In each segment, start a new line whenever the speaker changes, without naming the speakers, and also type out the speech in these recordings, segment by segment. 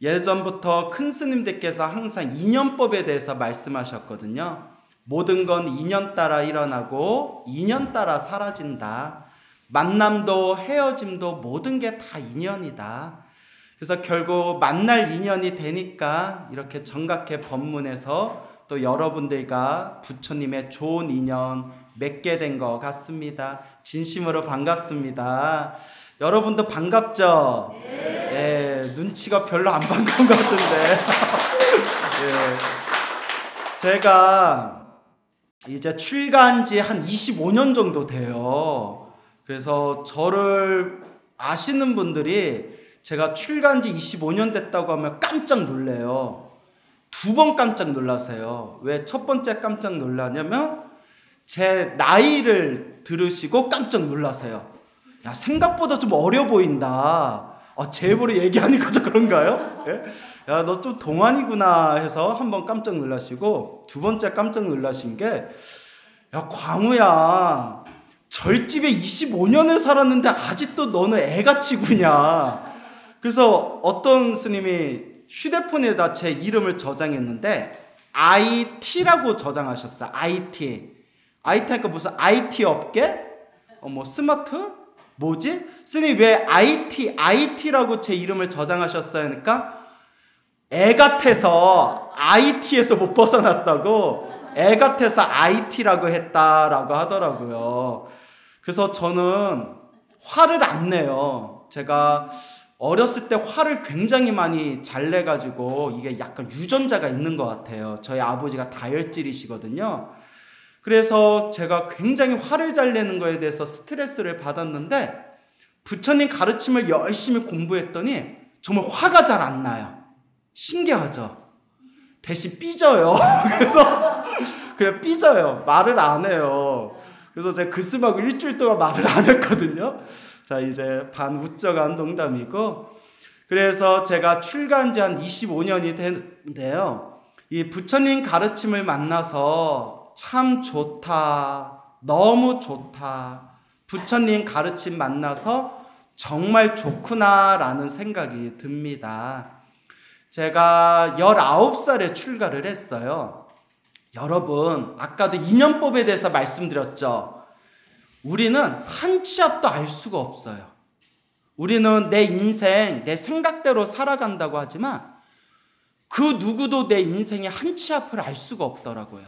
예전부터 큰 스님들께서 항상 인연법에 대해서 말씀하셨거든요. 모든 건 인연 따라 일어나고 인연 따라 사라진다. 만남도 헤어짐도 모든 게 다 인연이다. 그래서 결국 만날 인연이 되니까 이렇게 정각회 법문에서 또 여러분들과 부처님의 좋은 인연 맺게 된 것 같습니다. 진심으로 반갑습니다. 여러분도 반갑죠? 네. 예, 눈치가 별로 안 반가운 것 같은데. 예. 제가 이제 출가한 지 한 25년 정도 돼요. 그래서 저를 아시는 분들이 제가 출가한 지 25년 됐다고 하면 깜짝 놀래요. 2번 깜짝 놀라세요. 왜 첫 번째 깜짝 놀라냐면 제 나이를 들으시고 깜짝 놀라세요. 야, 생각보다 좀 어려 보인다. 제 입으로 얘기하니까 좀 그런가요? 예? 야, 너 좀 동안이구나 해서 한번 깜짝 놀라시고, 두 번째 깜짝 놀라신 게, 야, 광우야, 절집에 25년을 살았는데 아직도 너는 애같이 구냐. 그래서 어떤 스님이 휴대폰에다 제 이름을 저장했는데 IT라고 저장하셨어요. IT 하니까 무슨 IT 업계? 뭐 스마트? 뭐지? 스님 왜 IT라고 제 이름을 저장하셨어요? 그러니까 애 같아서 IT에서 못 벗어났다고, 애 같아서 IT라고 했다라고 하더라고요. 그래서 저는 화를 안 내요. 제가 어렸을 때 화를 굉장히 많이 잘 내가지고 이게 약간 유전자가 있는 것 같아요. 저희 아버지가 다혈질이시거든요. 그래서 제가 굉장히 화를 잘 내는 거에 대해서 스트레스를 받았는데 부처님 가르침을 열심히 공부했더니 정말 화가 잘 안 나요. 신기하죠? 대신 삐져요. 그래서 그냥 삐져요. 말을 안 해요. 그래서 제가 그 쓰마고 일주일 동안 말을 안 했거든요. 자, 이제 반 웃져간 농담이고, 그래서 제가 출가한 지 한 25년이 됐는데요. 이 부처님 가르침을 만나서 참 좋다, 너무 좋다, 부처님 가르침 만나서 정말 좋구나라는 생각이 듭니다. 제가 19살에 출가를 했어요. 여러분, 아까도 인연법에 대해서 말씀드렸죠. 우리는 한 치 앞도 알 수가 없어요. 우리는 내 인생, 내 생각대로 살아간다고 하지만 그 누구도 내 인생의 한 치 앞을 알 수가 없더라고요.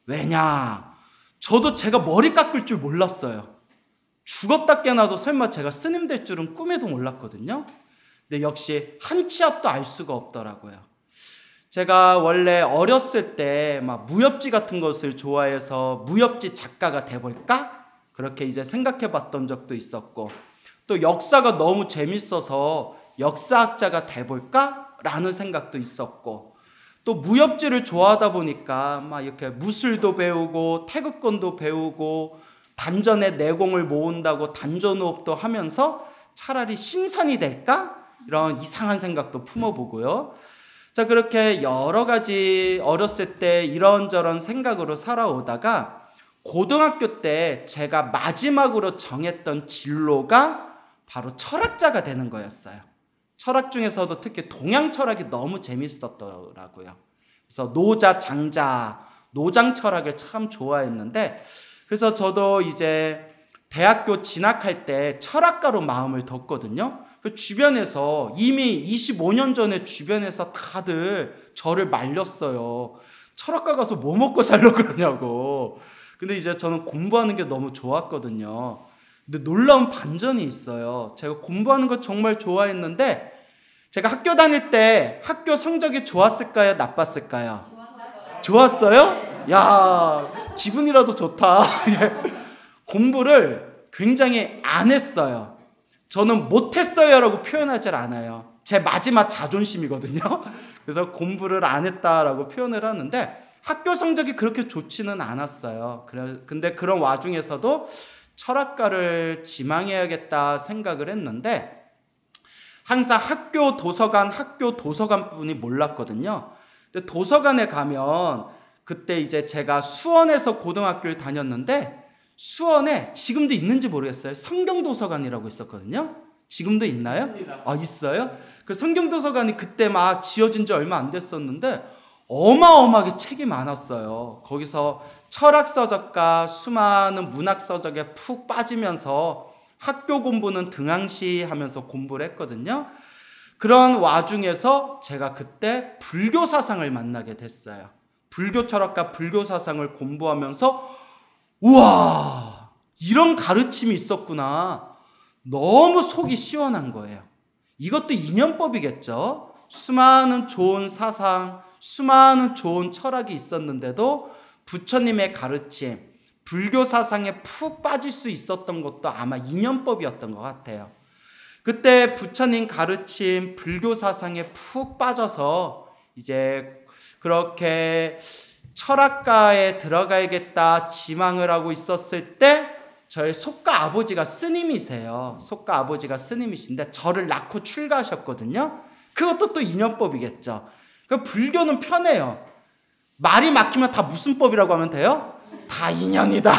왜냐? 저도 제가 머리 깎을 줄 몰랐어요. 죽었다 깨나도 설마 제가 스님 될 줄은 꿈에도 몰랐거든요. 근데 역시 한 치 앞도 알 수가 없더라고요. 제가 원래 어렸을 때 막 무협지 같은 것을 좋아해서 무협지 작가가 돼볼까? 그렇게 이제 생각해 봤던 적도 있었고, 또 역사가 너무 재밌어서 역사학자가 돼볼까? 라는 생각도 있었고, 또 무협지를 좋아하다 보니까 막 이렇게 무술도 배우고 태극권도 배우고 단전의 내공을 모은다고 단전호흡도 하면서 차라리 신선이 될까? 이런 이상한 생각도 품어보고요. 자, 그렇게 여러 가지 어렸을 때 이런저런 생각으로 살아오다가 고등학교 때 제가 마지막으로 정했던 진로가 바로 철학자가 되는 거였어요. 철학 중에서도 특히 동양 철학이 너무 재밌었더라고요. 그래서 노자, 장자, 노장 철학을 참 좋아했는데, 그래서 저도 이제 대학교 진학할 때 철학가로 마음을 뒀거든요. 그 주변에서 이미 25년 전에 주변에서 다들 저를 말렸어요. 철학과 가서 뭐 먹고 살려고 그러냐고. 근데 이제 저는 공부하는 게 너무 좋았거든요. 근데 놀라운 반전이 있어요. 제가 공부하는 거 정말 좋아했는데 제가 학교 다닐 때 학교 성적이 좋았을까요? 나빴을까요? 좋았어요? 야, 기분이라도 좋다. 공부를 굉장히 안 했어요. 저는 못했어요라고 표현하지 않아요. 제 마지막 자존심이거든요. 그래서 공부를 안 했다라고 표현을 하는데 학교 성적이 그렇게 좋지는 않았어요. 근데 그런 와중에서도 철학가를 지망해야겠다 생각을 했는데 항상 학교 도서관 분이 몰랐거든요. 근데 도서관에 가면 그때 이제 제가 수원에서 고등학교를 다녔는데 수원에 지금도 있는지 모르겠어요. 성경도서관이라고 있었거든요. 지금도 있나요? 있어요? 그 성경도서관이 그때 막 지어진 지 얼마 안 됐었는데 어마어마하게 책이 많았어요. 거기서 철학서적과 수많은 문학서적에 푹 빠지면서 학교 공부는 등한시하면서 공부를 했거든요. 그런 와중에서 제가 그때 불교 사상을 만나게 됐어요. 불교 철학과 불교 사상을 공부하면서 우와, 이런 가르침이 있었구나. 너무 속이 시원한 거예요. 이것도 인연법이겠죠. 수많은 좋은 사상, 수많은 좋은 철학이 있었는데도 부처님의 가르침, 불교 사상에 푹 빠질 수 있었던 것도 아마 인연법이었던 것 같아요. 그때 부처님 가르침, 불교 사상에 푹 빠져서 이제 그렇게 철학가에 들어가야겠다 지망을 하고 있었을 때 저희 속가 아버지가 스님이세요. 속가 아버지가 스님이신데 저를 낳고 출가하셨거든요. 그것도 또 인연법이겠죠. 그 불교는 편해요. 말이 막히면 다 무슨 법이라고 하면 돼요? 다 인연이다.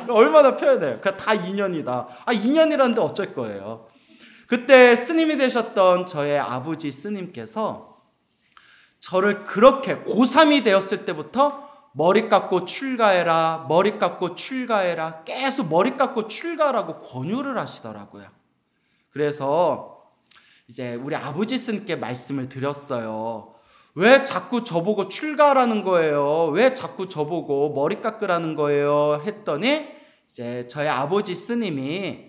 얼마나 편해요. 다 인연이다. 인연이라는데 어쩔 거예요. 그때 스님이 되셨던 저의 아버지 스님께서 저를 그렇게 고3이 되었을 때부터 머리 깎고 출가해라, 머리 깎고 출가해라, 계속 머리 깎고 출가라고 권유를 하시더라고요. 그래서 이제 우리 아버지 스님께 말씀을 드렸어요. 왜 자꾸 저보고 출가라는 거예요? 왜 자꾸 저보고 머리 깎으라는 거예요? 했더니 이제 저희 아버지 스님이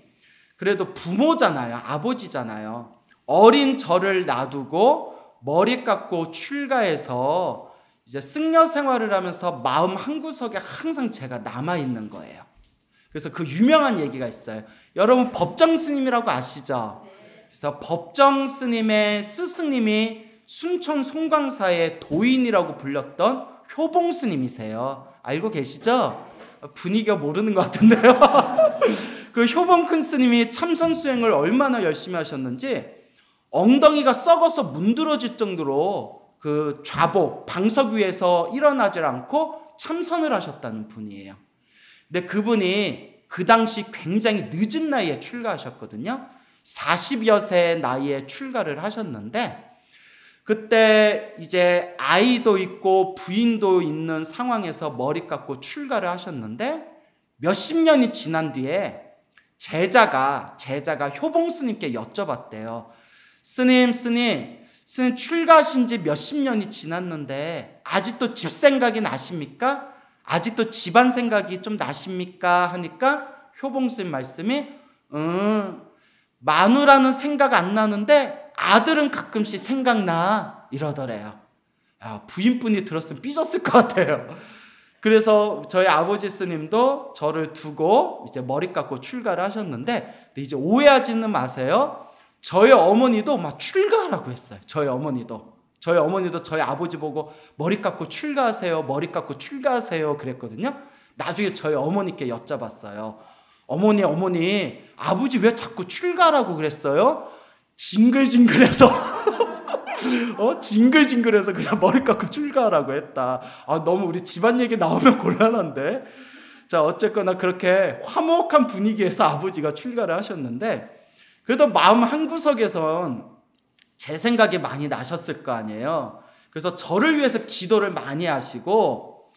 그래도 부모잖아요. 아버지잖아요. 어린 저를 놔두고 머리 깎고 출가해서 이제 승려 생활을 하면서 마음 한구석에 항상 제가 남아있는 거예요. 그래서 그 유명한 얘기가 있어요. 여러분 법정 스님이라고 아시죠? 그래서 법정 스님의 스승님이 순천 송광사의 도인이라고 불렸던 효봉 스님이세요. 알고 계시죠? 분위기가 모르는 것 같은데요. 그 효봉 큰 스님이 참선 수행을 얼마나 열심히 하셨는지 엉덩이가 썩어서 문드러질 정도로 그 좌복, 방석 위에서 일어나질 않고 참선을 하셨다는 분이에요. 근데 그분이 그 당시 굉장히 늦은 나이에 출가하셨거든요. 40여 세 나이에 출가를 하셨는데 그때 이제 아이도 있고 부인도 있는 상황에서 머리 깎고 출가를 하셨는데 몇십 년이 지난 뒤에 제자가 효봉 스님께 여쭤봤대요. 스님 출가하신 지 몇십 년이 지났는데 아직도 집 생각이 나십니까? 아직도 집안 생각이 좀 나십니까? 하니까 효봉 스님 말씀이 마누라는 생각 안 나는데 아들은 가끔씩 생각나 이러더래요. 부인분이 들었으면 삐졌을 것 같아요. 그래서 저희 아버지 스님도 저를 두고 이제 머리 깎고 출가를 하셨는데 이제 오해하지는 마세요. 저희 어머니도 막 출가하라고 했어요. 저희 어머니도 저희 아버지 보고 머리 깎고 출가하세요. 머리 깎고 출가하세요. 그랬거든요. 나중에 저희 어머니께 여쭤봤어요. 어머니, 아버지 왜 자꾸 출가하라고 그랬어요? 징글징글해서 징글징글해서 그냥 머리 깎고 출가하라고 했다. 너무 우리 집안 얘기 나오면 곤란한데. 자, 어쨌거나 그렇게 화목한 분위기에서 아버지가 출가를 하셨는데 그래도 마음 한구석에선 제 생각이 많이 나셨을 거 아니에요. 그래서 저를 위해서 기도를 많이 하시고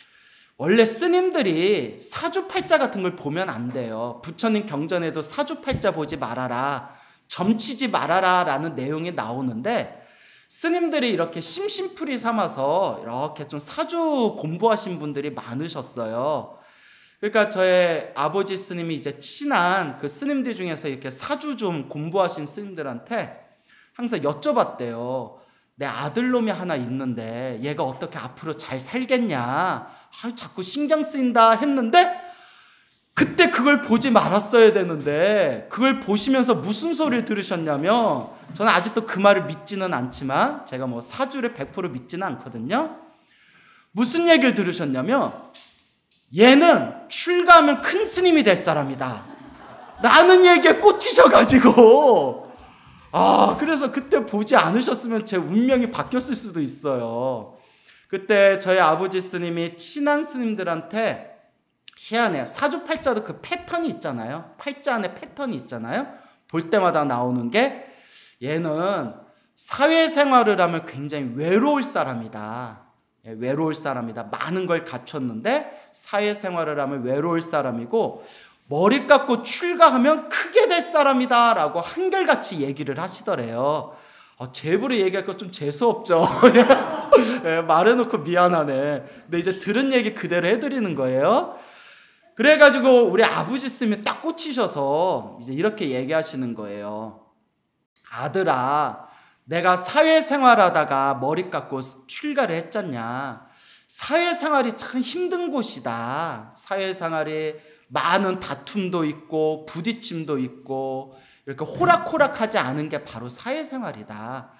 원래 스님들이 사주팔자 같은 걸 보면 안 돼요. 부처님 경전에도 사주팔자 보지 말아라, 점치지 말아라 라는 내용이 나오는데 스님들이 이렇게 심심풀이 삼아서 이렇게 좀 사주 공부하신 분들이 많으셨어요. 그러니까 저의 아버지 스님이 이제 친한 그 스님들 중에서 이렇게 사주 좀 공부하신 스님들한테 항상 여쭤봤대요. 내 아들놈이 하나 있는데 얘가 어떻게 앞으로 잘 살겠냐. 자꾸 신경 쓰인다 했는데 그때 그걸 보지 말았어야 되는데 그걸 보시면서 무슨 소리를 들으셨냐면 저는 아직도 그 말을 믿지는 않지만 제가 뭐 사주를 100% 믿지는 않거든요. 무슨 얘기를 들으셨냐면 얘는 출가하면 큰 스님이 될 사람이다 라는 얘기에 꽂히셔가지고 그래서 그때 보지 않으셨으면 제 운명이 바뀌었을 수도 있어요. 그때 저희 아버지 스님이 친한 스님들한테 희한해요. 사주팔자도 그 패턴이 있잖아요. 팔자 안에 패턴이 있잖아요. 볼 때마다 나오는 게 얘는 사회생활을 하면 굉장히 외로울 사람이다. 외로울 사람이다. 많은 걸 갖췄는데 사회생활을 하면 외로울 사람이고 머리 깎고 출가하면 크게 될 사람이다 라고 한결같이 얘기를 하시더래요. 제부로 얘기하니까 좀 재수없죠. 말해놓고 미안하네. 근데 이제 들은 얘기 그대로 해드리는 거예요. 그래가지고 우리 아버지 스님이 딱 꽂히셔서 이제 이렇게 얘기하시는 거예요. 아들아, 내가 사회생활하다가 머리 깎고 출가를 했잖냐. 사회생활이 참 힘든 곳이다. 사회생활이 많은 다툼도 있고 부딪힘도 있고 이렇게 호락호락하지 않은 게 바로 사회생활이다.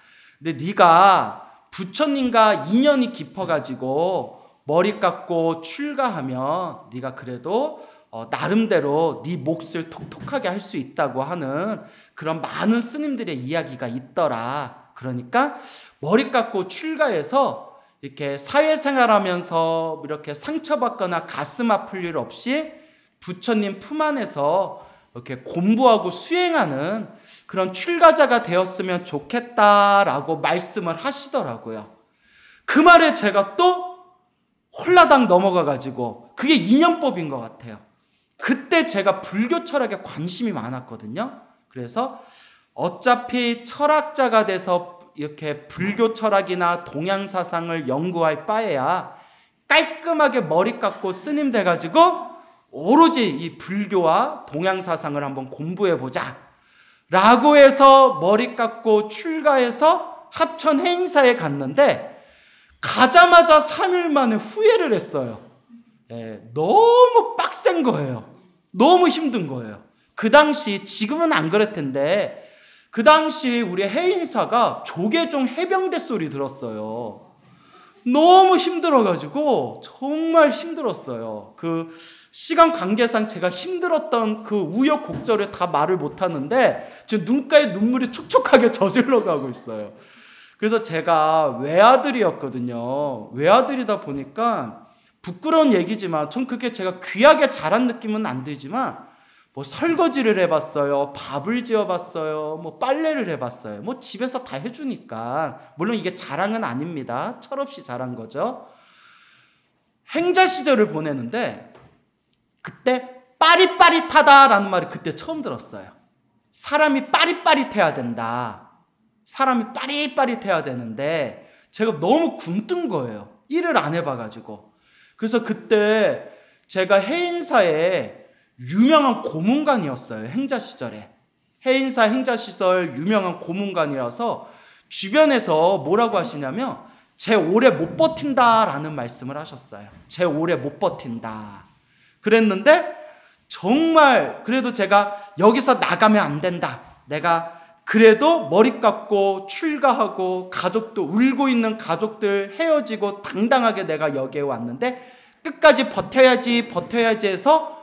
근데 네가 부처님과 인연이 깊어가지고 머리 깎고 출가하면 네가 그래도 나름대로 네 몫을 톡톡하게 할 수 있다고 하는 그런 많은 스님들의 이야기가 있더라. 그러니까 머리 깎고 출가해서 이렇게 사회생활하면서 이렇게 상처받거나 가슴 아플 일 없이 부처님 품 안에서 이렇게 공부하고 수행하는 그런 출가자가 되었으면 좋겠다라고 말씀을 하시더라고요. 그 말에 제가 또 홀라당 넘어가가지고 그게 인연법인 것 같아요. 그때 제가 불교 철학에 관심이 많았거든요. 그래서 어차피 철학자가 돼서 이렇게 불교 철학이나 동양 사상을 연구할 바에야 깔끔하게 머리 깎고 스님 돼가지고 오로지 이 불교와 동양 사상을 한번 공부해보자 라고 해서 머리 깎고 출가해서 합천 해인사에 갔는데 가자마자 3일 만에 후회를 했어요. 너무 빡센 거예요. 너무 힘든 거예요. 그 당시, 지금은 안 그럴 텐데 그 당시 우리 해인사가 조계종 해병대 소리 들었어요. 너무 힘들어가지고 정말 힘들었어요. 그 시간 관계상 제가 힘들었던 그 우여곡절을 다 말을 못하는데 지금 눈가에 눈물이 촉촉하게 저질러 가고 있어요. 그래서 제가 외아들이었거든요. 외아들이다 보니까 부끄러운 얘기지만 전 그게 제가 귀하게 자란 느낌은 안 들지만 뭐 설거지를 해봤어요. 밥을 지어봤어요. 뭐 빨래를 해봤어요. 뭐 집에서 다 해주니까. 물론 이게 자랑은 아닙니다. 철없이 자란 거죠. 행자 시절을 보내는데 그때 빠릿빠릿하다라는 말을 그때 처음 들었어요. 사람이 빠릿빠릿해야 된다. 사람이 빠릿빠릿해야 되는데 제가 너무 굼뜬 거예요. 일을 안 해봐가지고. 그래서 그때 제가 해인사에 유명한 고문관이었어요. 행자 시절에. 해인사 행자 시절 유명한 고문관이라서 주변에서 뭐라고 하시냐면 쟤 오래 못 버틴다라는 말씀을 하셨어요. 쟤 오래 못 버틴다. 그랬는데 정말 그래도 제가 여기서 나가면 안 된다. 내가 그래도 머리 깎고 출가하고 가족도 울고 있는 가족들 헤어지고 당당하게 내가 여기에 왔는데 끝까지 버텨야지 해서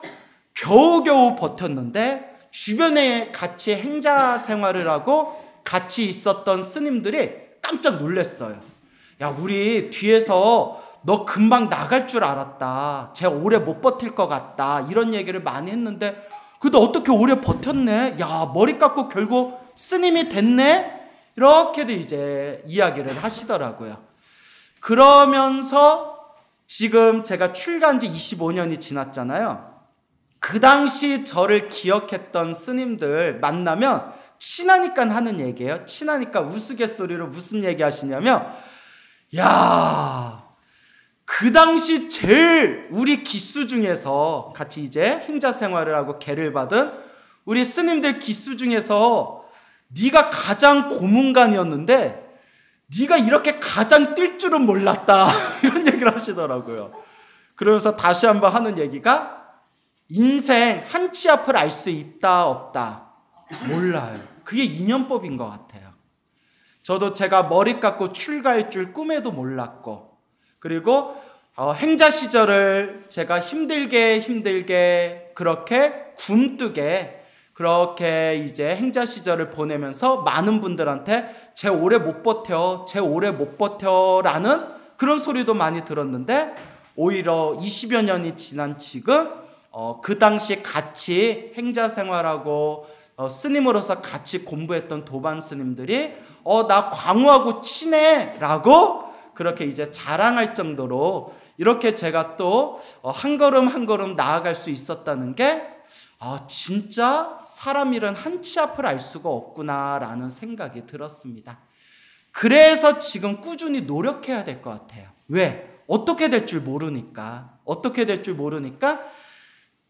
겨우겨우 버텼는데 주변에 같이 행자 생활을 하고 같이 있었던 스님들이 깜짝 놀랐어요. 야, 우리 뒤에서 너 금방 나갈 줄 알았다. 쟤 오래 못 버틸 것 같다. 이런 얘기를 많이 했는데 그래도 어떻게 오래 버텼네. 야, 머리 깎고 결국 스님이 됐네. 이렇게도 이제 이야기를 하시더라고요. 그러면서 지금 제가 출가한 지 25년이 지났잖아요. 그 당시 저를 기억했던 스님들 만나면 친하니까 하는 얘기예요. 친하니까 우스갯소리로 무슨 얘기 하시냐면 야, 그 당시 제일 우리 기수 중에서 같이 이제 행자 생활을 하고 계를 받은 우리 스님들 기수 중에서 네가 가장 고문관이었는데 네가 이렇게 가장 뛸 줄은 몰랐다. 이런 얘기를 하시더라고요. 그러면서 다시 한번 하는 얘기가 인생 한 치 앞을 알 수 있다 없다 몰라요. 그게 인연법인 것 같아요. 저도 제가 머리 깎고 출가할 줄 꿈에도 몰랐고 그리고 행자 시절을 제가 힘들게 그렇게 굼뜨게 그렇게 이제 행자 시절을 보내면서 많은 분들한테 쟤 오래 못 버텨 라는 그런 소리도 많이 들었는데 오히려 20여 년이 지난 지금 그 당시 같이 행자 생활하고 스님으로서 같이 공부했던 도반 스님들이 나 광우하고 친해 라고 그렇게 이제 자랑할 정도로 이렇게 제가 또 한 걸음 한 걸음 나아갈 수 있었다는 게 진짜 사람 일은 한 치 앞을 알 수가 없구나라는 생각이 들었습니다. 그래서 지금 꾸준히 노력해야 될 것 같아요. 왜? 어떻게 될 줄 모르니까.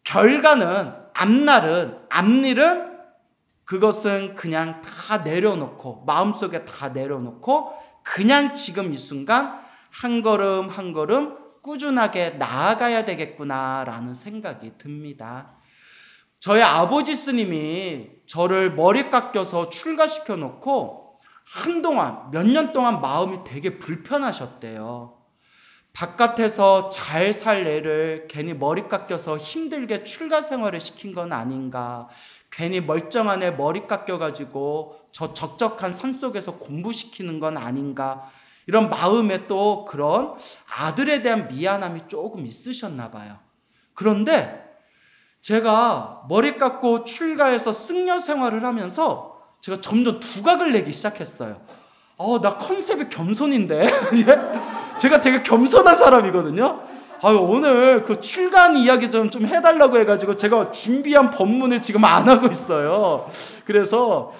결과는 앞일은 그것은 그냥 다 내려놓고 마음속에 다 내려놓고 그냥 지금 이 순간 한 걸음 한 걸음 꾸준하게 나아가야 되겠구나라는 생각이 듭니다. 저희 아버지 스님이 저를 머리 깎여서 출가시켜 놓고 한동안 몇 년 동안 마음이 되게 불편하셨대요. 바깥에서 잘 살 애를 괜히 머리 깎여서 힘들게 출가 생활을 시킨 건 아닌가, 괜히 멀쩡한 애 머리 깎여가지고 저 적적한 산속에서 공부시키는 건 아닌가, 이런 마음에 또 그런 아들에 대한 미안함이 조금 있으셨나 봐요. 그런데 제가 머리 깎고 출가해서 승려 생활을 하면서 제가 점점 두각을 내기 시작했어요. 나 컨셉이 겸손인데 제가 되게 겸손한 사람이거든요. 오늘 그 출간 이야기 좀 해달라고 해가지고 제가 준비한 법문을 지금 안 하고 있어요. 그래서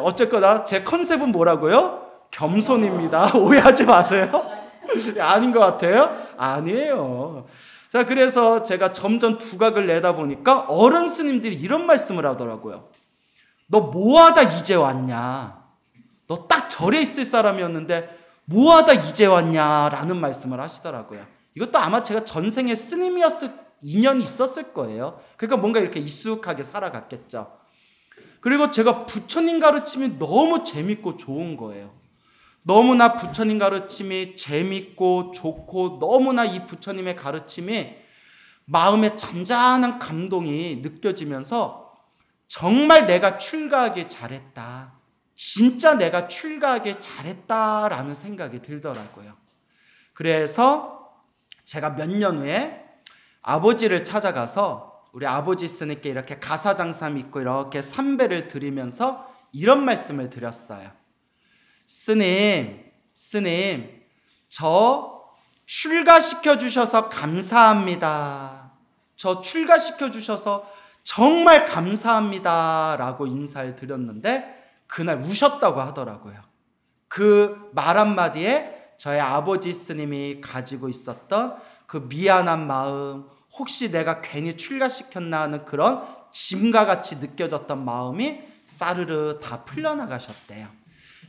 어쨌거나 제 컨셉은 뭐라고요? 겸손입니다. 오해하지 마세요. 아닌 것 같아요? 아니에요. 자, 그래서 제가 점점 두각을 내다 보니까 어른 스님들이 이런 말씀을 하더라고요. 너 뭐하다 이제 왔냐? 너 딱 절에 있을 사람이었는데 뭐하다 이제 왔냐라는 말씀을 하시더라고요. 이것도 아마 제가 전생에 스님이었을 인연이 있었을 거예요. 그러니까 뭔가 이렇게 익숙하게 살아갔겠죠. 그리고 제가 부처님 가르침이 너무 재밌고 좋은 거예요. 너무나 부처님 가르침이 재밌고 좋고 너무나 이 부처님의 가르침이 마음에 잔잔한 감동이 느껴지면서 정말 내가 출가하길 잘했다. 진짜 내가 출가하길 잘했다라는 생각이 들더라고요. 그래서 제가 몇 년 후에 아버지를 찾아가서 우리 아버지 스님께 이렇게 가사장사 믿고 이렇게 삼배를 드리면서 이런 말씀을 드렸어요. 스님, 저 출가시켜 주셔서 감사합니다. 저 출가시켜 주셔서 정말 감사합니다 라고 인사를 드렸는데 그날 우셨다고 하더라고요. 그 말 한마디에 저희 아버지 스님이 가지고 있었던 그 미안한 마음, 혹시 내가 괜히 출가시켰나 하는 그런 짐과 같이 느껴졌던 마음이 싸르르 다 풀려나가셨대요.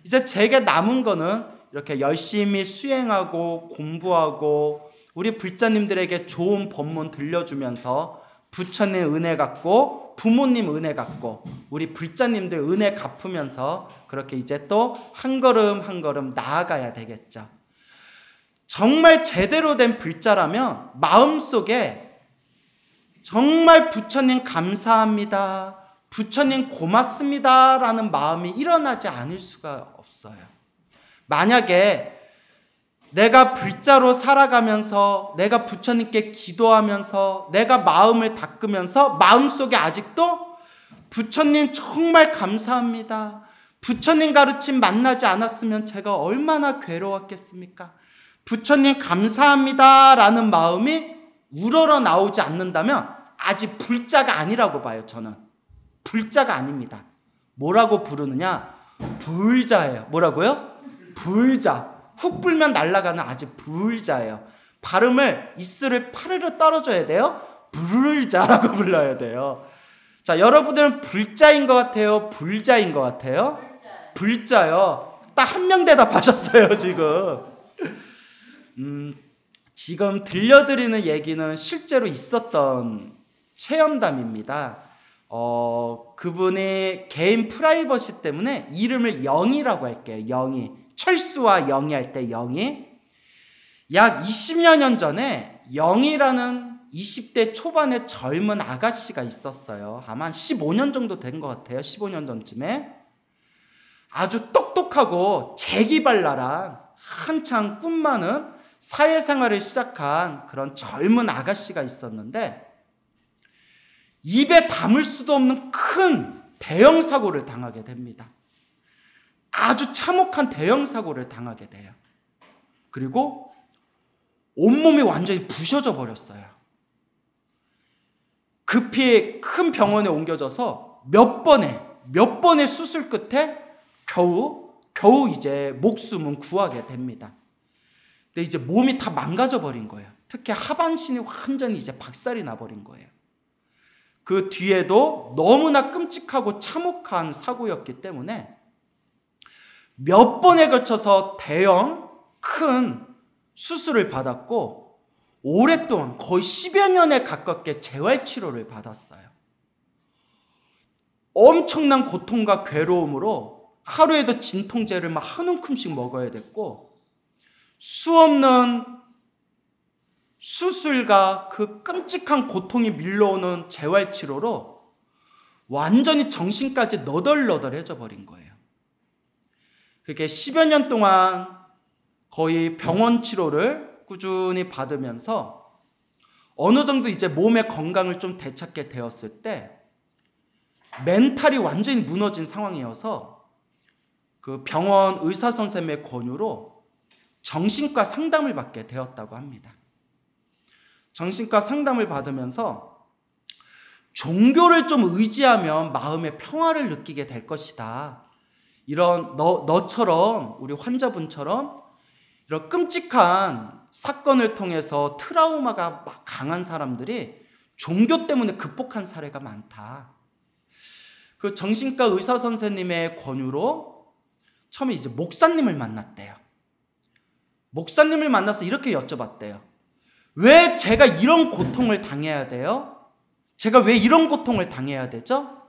이제 제게 남은 거는 이렇게 열심히 수행하고 공부하고 우리 불자님들에게 좋은 법문 들려주면서 부처님 은혜 갚고 부모님 은혜 갚고 우리 불자님들 은혜 갚으면서 그렇게 이제 또 한 걸음 한 걸음 나아가야 되겠죠. 정말 제대로 된 불자라면 마음속에 정말 부처님 감사합니다, 부처님 고맙습니다 라는 마음이 일어나지 않을 수가 없어요. 만약에 내가 불자로 살아가면서 내가 부처님께 기도하면서 내가 마음을 닦으면서 마음속에 아직도 부처님 정말 감사합니다, 부처님 가르침 만나지 않았으면 제가 얼마나 괴로웠겠습니까, 부처님 감사합니다 라는 마음이 우러러 나오지 않는다면 아직 불자가 아니라고 봐요. 저는 불자가 아닙니다. 뭐라고 부르느냐? 불자예요. 뭐라고요? 불자. 훅 불면 날아가는 아직 불자예요. 발음을 이슬을 파르르 떨어져야 돼요. 불자라고 불러야 돼요. 자, 여러분들은 불자인 것 같아요? 불자인 것 같아요? 불자요. 딱 한 명 대답하셨어요 지금. 지금 들려드리는 얘기는 실제로 있었던 체험담입니다. 그분의 개인 프라이버시 때문에 이름을 영희라고 할게요. 영희. 철수와 영희 할 때 영희. 약 20여 년 전에 영희라는 20대 초반의 젊은 아가씨가 있었어요. 아마 한 15년 정도 된 것 같아요. 15년 전쯤에. 아주 똑똑하고 재기발랄한 한창 꿈 많은 사회생활을 시작한 그런 젊은 아가씨가 있었는데 입에 담을 수도 없는 큰 대형 사고를 당하게 됩니다. 아주 참혹한 대형 사고를 당하게 돼요. 그리고 온몸이 완전히 부셔져 버렸어요. 급히 큰 병원에 옮겨져서 몇 번의 수술 끝에 겨우 이제 목숨은 구하게 됩니다. 근데 이제 몸이 다 망가져 버린 거예요. 특히 하반신이 완전히 이제 박살이 나버린 거예요. 그 뒤에도 너무나 끔찍하고 참혹한 사고였기 때문에 몇 번에 걸쳐서 대형 큰 수술을 받았고 오랫동안 거의 10여 년에 가깝게 재활치료를 받았어요. 엄청난 고통과 괴로움으로 하루에도 진통제를 막 한 움큼씩 먹어야 됐고 수없는 수술과 그 끔찍한 고통이 밀려오는 재활치료로 완전히 정신까지 너덜너덜해져 버린 거예요. 그게 10여 년 동안 거의 병원 치료를 꾸준히 받으면서 어느 정도 이제 몸의 건강을 좀 되찾게 되었을 때 멘탈이 완전히 무너진 상황이어서 그 병원 의사 선생님의 권유로 정신과 상담을 받게 되었다고 합니다. 정신과 상담을 받으면서 종교를 좀 의지하면 마음의 평화를 느끼게 될 것이다. 이런 너처럼 우리 환자분처럼 이런 끔찍한 사건을 통해서 트라우마가 막 강한 사람들이 종교 때문에 극복한 사례가 많다. 그 정신과 의사 선생님의 권유로 처음에 이제 목사님을 만났대요. 목사님을 만나서 이렇게 여쭤봤대요. 왜 제가 이런 고통을 당해야 돼요? 제가 왜 이런 고통을 당해야 되죠?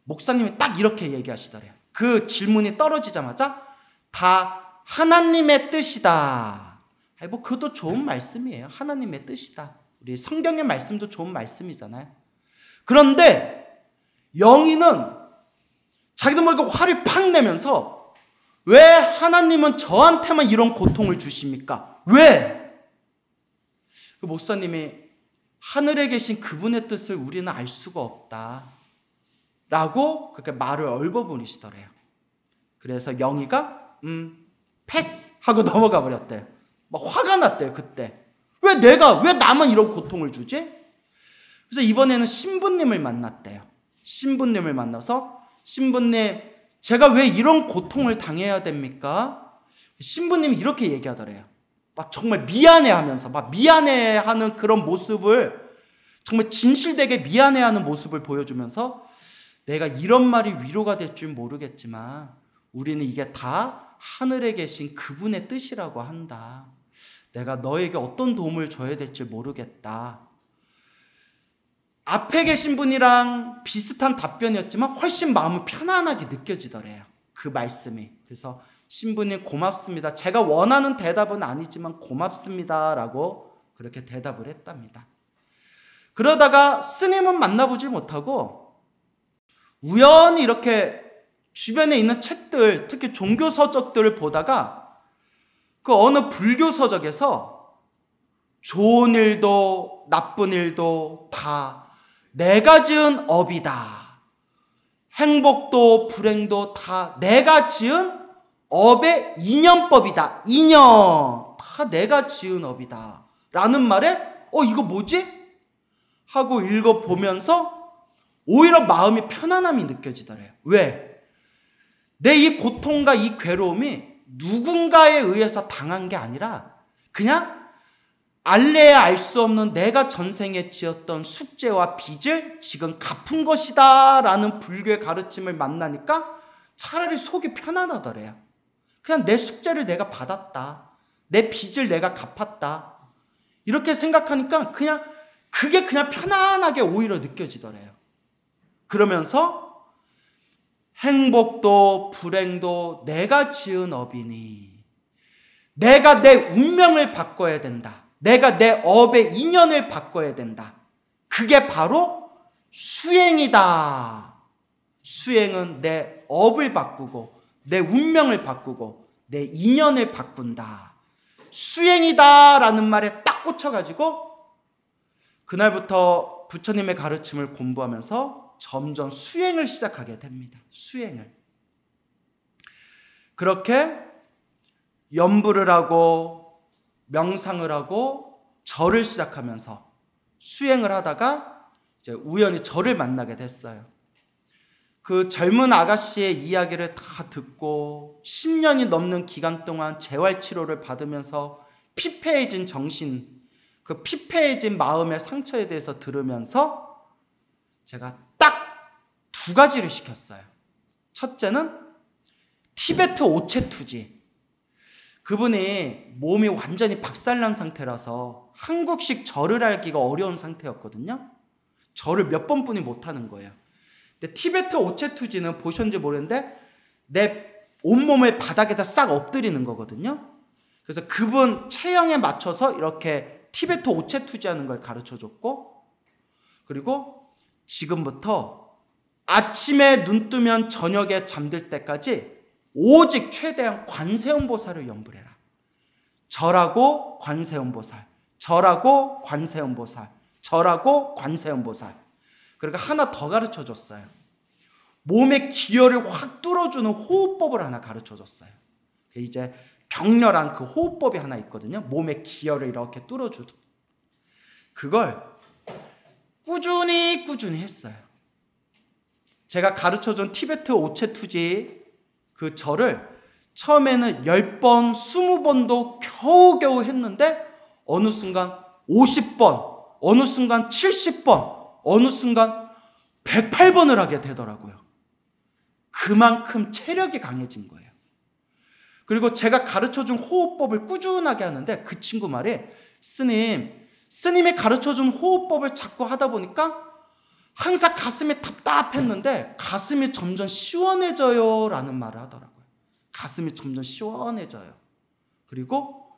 목사님이 딱 이렇게 얘기하시더래요. 그 질문이 떨어지자마자 다 하나님의 뜻이다. 뭐 그것도 좋은 말씀이에요. 하나님의 뜻이다. 우리 성경의 말씀도 좋은 말씀이잖아요. 그런데 영희는 자기도 모르게 화를 팍 내면서 왜 하나님은 저한테만 이런 고통을 주십니까? 왜? 그 목사님이 하늘에 계신 그분의 뜻을 우리는 알 수가 없다. 라고 그렇게 말을 얼버무리시더래요. 그래서 영희가 패스 하고 넘어가 버렸대요. 막 화가 났대요. 그때. 왜 나만 이런 고통을 주지? 그래서 이번에는 신부님을 만났대요. 신부님을 만나서 신부님 제가 왜 이런 고통을 당해야 됩니까? 신부님이 이렇게 얘기하더래요. 막 정말 미안해하면서 막 미안해하는 그런 모습을 정말 진실되게 미안해하는 모습을 보여주면서 내가 이런 말이 위로가 될 줄 모르겠지만 우리는 이게 다 하늘에 계신 그분의 뜻이라고 한다. 내가 너에게 어떤 도움을 줘야 될지 모르겠다. 앞에 계신 분이랑 비슷한 답변이었지만 훨씬 마음이 편안하게 느껴지더래요. 그 말씀이. 그래서 신부님 고맙습니다. 제가 원하는 대답은 아니지만 고맙습니다. 라고 그렇게 대답을 했답니다. 그러다가 스님은 만나보질 못하고 우연히 이렇게 주변에 있는 책들, 특히 종교 서적들을 보다가 그 어느 불교 서적에서 좋은 일도 나쁜 일도 다 내가 지은 업이다. 행복도 불행도 다 내가 지은 업의 인연법이다. 인연. 다 내가 지은 업이다. 라는 말에 이거 뭐지? 하고 읽어보면서 오히려 마음이 편안함이 느껴지더래요. 왜? 내 이 고통과 이 괴로움이 누군가에 의해서 당한 게 아니라 그냥 알래야 알 수 없는 내가 전생에 지었던 숙제와 빚을 지금 갚은 것이다 라는 불교의 가르침을 만나니까 차라리 속이 편안하더래요. 그냥 내 숙제를 내가 받았다. 내 빚을 내가 갚았다. 이렇게 생각하니까 그게 그냥 편안하게 오히려 느껴지더래요. 그러면서 행복도 불행도 내가 지은 업이니 내가 내 운명을 바꿔야 된다. 내가 내 업의 인연을 바꿔야 된다. 그게 바로 수행이다. 수행은 내 업을 바꾸고 내 운명을 바꾸고 내 인연을 바꾼다. 수행이다 라는 말에 딱 꽂혀가지고 그날부터 부처님의 가르침을 공부하면서 점점 수행을 시작하게 됩니다. 수행을. 그렇게 염불을 하고 명상을 하고 절을 시작하면서 수행을 하다가 이제 우연히 저를 만나게 됐어요. 그 젊은 아가씨의 이야기를 다 듣고 10년이 넘는 기간 동안 재활치료를 받으면서 피폐해진 정신, 그 피폐해진 마음의 상처에 대해서 들으면서 제가 딱 2가지를 시켰어요. 첫째는 티베트 오체투지. 그분이 몸이 완전히 박살난 상태라서 한국식 절을 알기가 어려운 상태였거든요. 절을 몇 번뿐이 못하는 거예요. 근데 티베트 오체투지는 보셨는지 모르겠는데 내 온몸을 바닥에다 싹 엎드리는 거거든요. 그래서 그분 체형에 맞춰서 이렇게 티베트 오체투지 하는 걸 가르쳐줬고, 그리고 지금부터 아침에 눈 뜨면 저녁에 잠들 때까지 오직 최대한 관세음보살을 염불해라. 절하고 관세음보살, 절하고 관세음보살, 절하고 관세음보살. 그러니까 하나 더 가르쳐줬어요. 몸의 기혈을 확 뚫어주는 호흡법을 하나 가르쳐줬어요. 이제 격렬한 그 호흡법이 하나 있거든요. 몸의 기혈을 이렇게 뚫어주도. 그걸 꾸준히 했어요. 제가 가르쳐준 티베트 오체투지 그 절을 처음에는 10번, 20번도 겨우겨우 했는데 어느 순간 50번, 어느 순간 70번, 어느 순간 108번을 하게 되더라고요. 그만큼 체력이 강해진 거예요. 그리고 제가 가르쳐준 호흡법을 꾸준하게 하는데 그 친구 말에 스님이 가르쳐준 호흡법을 자꾸 하다 보니까 항상 가슴이 답답했는데 가슴이 점점 시원해져요 라는 말을 하더라고요. 가슴이 점점 시원해져요. 그리고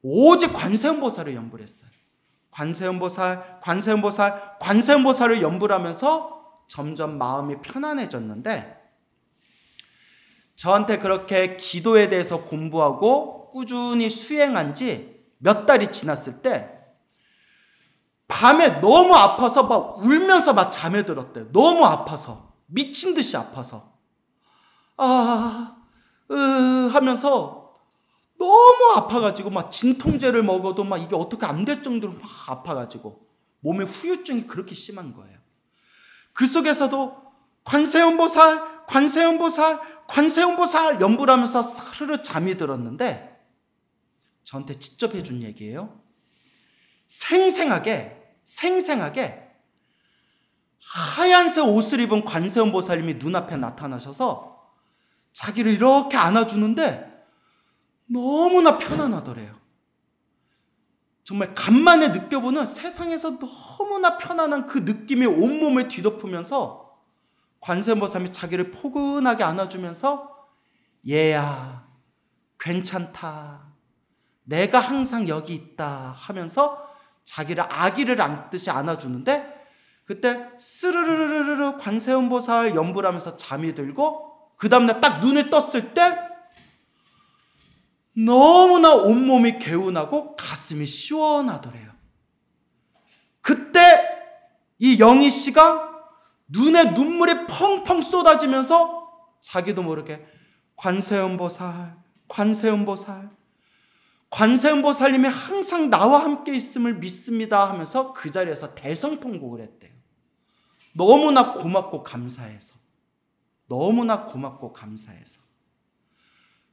오직 관세음보살을 염불했어요. 관세음보살을 염불하면서 점점 마음이 편안해졌는데, 저한테 그렇게 기도에 대해서 공부하고 꾸준히 수행한 지 몇 달이 지났을 때 밤에 너무 아파서 막 울면서 막 잠에 들었대요. 너무 아파서, 미친 듯이 아파서 하면서 너무 아파가지고 막 진통제를 먹어도 막 이게 어떻게 안 될 정도로 막 아파가지고 몸에 후유증이 그렇게 심한 거예요. 그 속에서도 관세음보살 염불하면서 사르르 잠이 들었는데, 저한테 직접 해준 얘기예요. 생생하게 하얀색 옷을 입은 관세음보살님이 눈앞에 나타나셔서 자기를 이렇게 안아주는데 너무나 편안하더래요. 정말 간만에 느껴보는 세상에서 너무나 편안한 그 느낌이 온몸을 뒤덮으면서 관세음보살님이 자기를 포근하게 안아주면서 얘야 괜찮다, 내가 항상 여기 있다 하면서 자기를 아기를 안듯이 안아주는데, 그때 스르르르르 관세음보살 염불하면서 잠이 들고 그 다음날 딱 눈을 떴을 때 너무나 온몸이 개운하고 가슴이 시원하더래요. 그때 이 영희 씨가 눈에 눈물이 펑펑 쏟아지면서 자기도 모르게 관세음보살님이 항상 나와 함께 있음을 믿습니다 하면서 그 자리에서 대성통곡을 했대요. 너무나 고맙고 감사해서.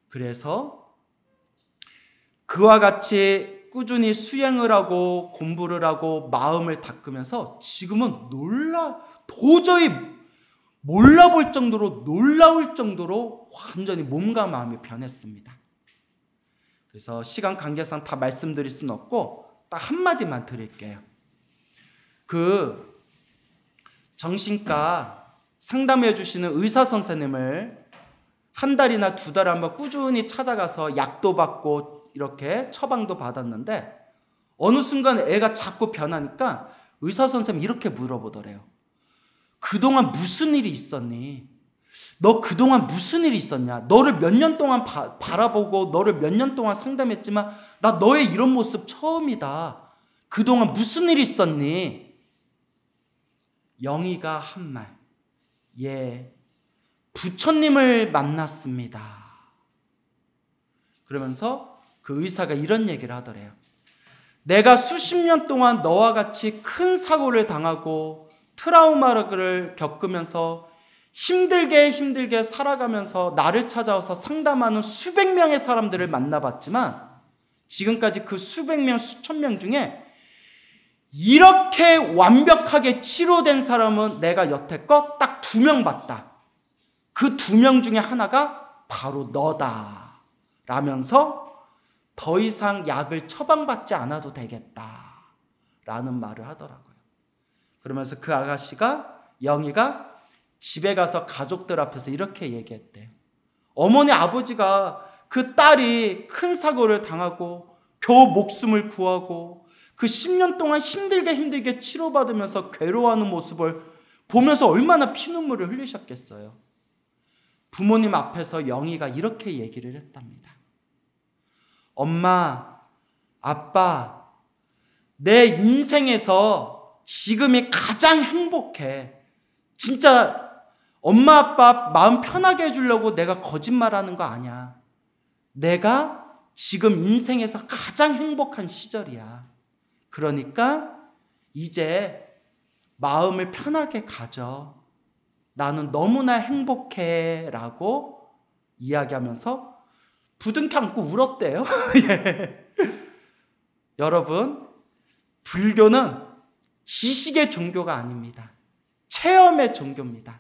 그래서 그와 같이 꾸준히 수행을 하고 공부를 하고 마음을 닦으면서 지금은 도저히 몰라볼 정도로, 놀라울 정도로 완전히 몸과 마음이 변했습니다. 그래서 시간 관계상 다 말씀드릴 수는 없고 딱 한마디만 드릴게요. 그 정신과 상담해 주시는 의사 선생님을 한 달이나 2달에 한번 꾸준히 찾아가서 약도 받고 이렇게 처방도 받았는데, 어느 순간 애가 자꾸 변하니까 의사 선생님이 이렇게 물어보더래요. 그동안 무슨 일이 있었니? 너 그동안 무슨 일이 있었냐? 너를 몇 년 동안 바라보고 너를 몇 년 동안 상담했지만 나 너의 이런 모습 처음이다. 그동안 무슨 일이 있었니? 영희가 한 말. 예, 부처님을 만났습니다. 그러면서 그 의사가 이런 얘기를 하더래요. 내가 수십 년 동안 너와 같이 큰 사고를 당하고 트라우마를 겪으면서 힘들게 살아가면서 나를 찾아와서 상담하는 수백 명의 사람들을 만나봤지만 지금까지 그 수백 명, 수천 명 중에 이렇게 완벽하게 치료된 사람은 내가 여태껏 딱 2명 봤다. 그 2명 중에 하나가 바로 너다. 라면서 더 이상 약을 처방받지 않아도 되겠다. 라는 말을 하더라고요. 그러면서 그 아가씨가, 영희가 집에 가서 가족들 앞에서 이렇게 얘기했대요. 어머니, 아버지가 그 딸이 큰 사고를 당하고 겨우 목숨을 구하고 그 10년 동안 힘들게 치료받으면서 괴로워하는 모습을 보면서 얼마나 피눈물을 흘리셨겠어요. 부모님 앞에서 영희가 이렇게 얘기를 했답니다. 엄마, 아빠, 내 인생에서 지금이 가장 행복해. 진짜 엄마, 아빠 마음 편하게 해주려고 내가 거짓말하는 거 아니야. 내가 지금 인생에서 가장 행복한 시절이야. 그러니까 이제 마음을 편하게 가져. 나는 너무나 행복해. 라고 이야기하면서 부둥켜 안고 울었대요. 예. 여러분, 불교는 지식의 종교가 아닙니다. 체험의 종교입니다.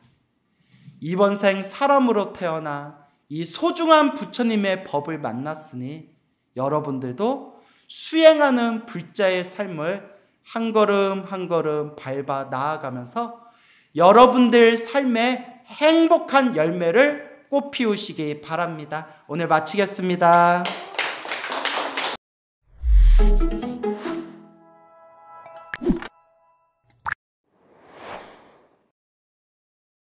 이번 생 사람으로 태어나 이 소중한 부처님의 법을 만났으니 여러분들도 수행하는 불자의 삶을 한 걸음 한 걸음 밟아 나아가면서 여러분들 삶에 행복한 열매를 꽃 피우시기 바랍니다. 오늘 마치겠습니다.